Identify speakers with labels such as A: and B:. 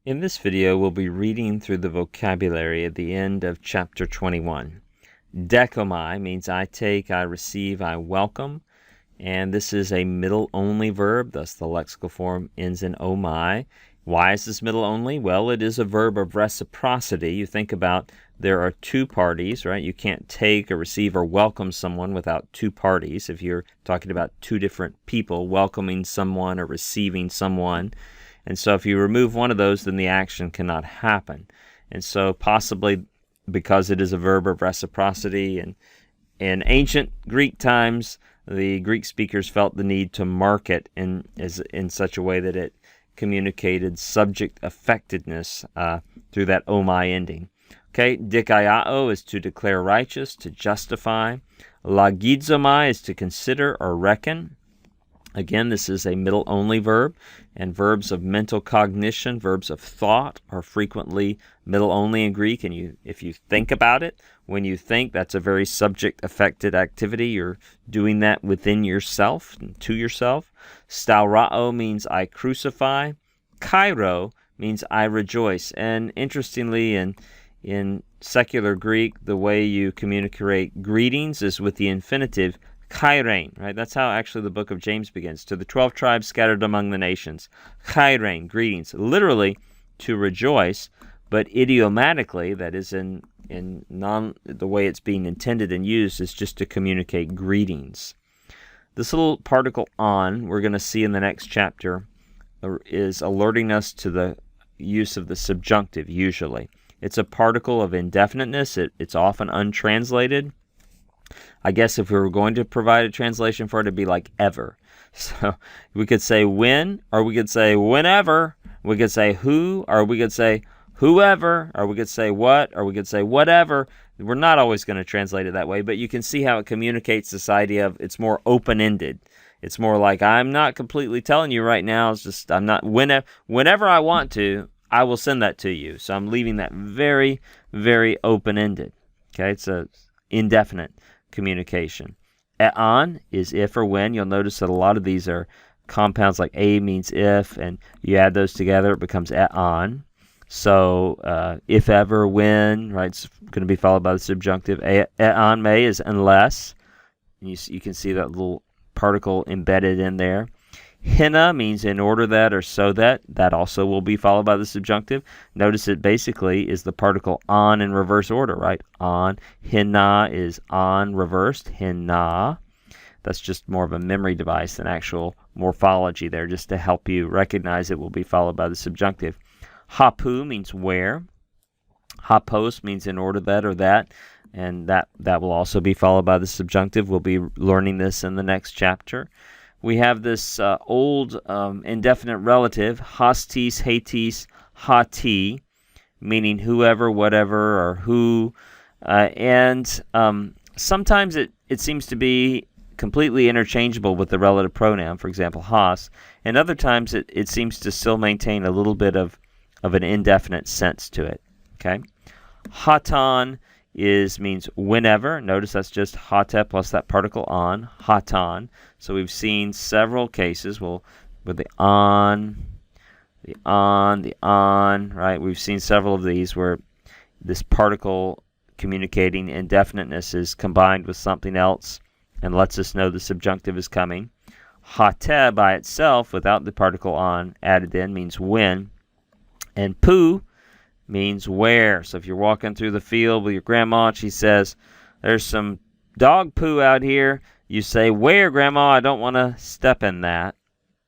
A: In this video, we'll be reading through the vocabulary at the end of chapter 21. Dekomai means I take, I receive, I welcome. And this is a middle-only verb, thus the lexical form ends in omai. Why is this middle-only? Well, it is a verb of reciprocity. You think about there are two parties, right? You can't take or receive or welcome someone without two parties. If you're talking about two different people welcoming someone or receiving someone. And so if you remove one of those, then the action cannot happen. And so possibly because it is a verb of reciprocity, and in ancient Greek times, the Greek speakers felt the need to mark it in such a way that it communicated subject affectedness through that omai ending. Okay, dikaiao is to declare righteous, to justify. Lagizomai is to consider or reckon. Again, this is a middle-only verb, and verbs of mental cognition, verbs of thought, are frequently middle-only in Greek. And if you think about it, when you think, that's a very subject-affected activity. You're doing that within yourself, to yourself. Staurao means I crucify. Kairo means I rejoice. And interestingly, in secular Greek, the way you communicate greetings is with the infinitive Chairein, right? That's how actually the book of James begins. To the 12 tribes scattered among the nations. Chairein, greetings. Literally, to rejoice, but idiomatically, that is in the way it's being intended and used, is just to communicate greetings. This little particle on, we're going to see in the next chapter, is alerting us to the use of the subjunctive, usually. It's a particle of indefiniteness. It's often untranslated. I guess if we were going to provide a translation for it, it'd be like ever. So we could say when, or we could say whenever. We could say who, or we could say whoever, or we could say what, or we could say whatever. We're not always going to translate it that way, but you can see how it communicates this idea of it's more open-ended. It's more like I'm not completely telling you right now. It's just I'm not whenever I want to, I will send that to you. So I'm leaving that very, very open-ended. Okay, it's a indefinite communication. E'an is if or when. You'll notice that a lot of these are compounds, like a means if, and you add those together, it becomes e'an. So if ever, when, right, it's going to be followed by the subjunctive. E'an me is unless. You can see that little particle embedded in there. Hina means in order that or so that. That also will be followed by the subjunctive. Notice it basically is the particle on in reverse order, right? On. Hina is on reversed. Hina. That's just more of a memory device than actual morphology there, just to help you recognize it will be followed by the subjunctive. Hapu means where. Hapos means in order that or that. And that will also be followed by the subjunctive. We'll be learning this in the next chapter. We have this old indefinite relative, hastis, hatis, hati, meaning whoever, whatever, or who. And sometimes it seems to be completely interchangeable with the relative pronoun, for example, has. And other times it seems to still maintain a little bit of an indefinite sense to it. Okay? Hatan means whenever. Notice that's just hata plus that particle on, hatan. So we've seen several cases with the on, right? We've seen several of these where this particle communicating indefiniteness is combined with something else and lets us know the subjunctive is coming. Hate by itself, without the particle on added in, means when. And pu means where. So if you're walking through the field with your grandma and she says, there's some dog poo out here, you say, where, Grandma? I don't want to step in that.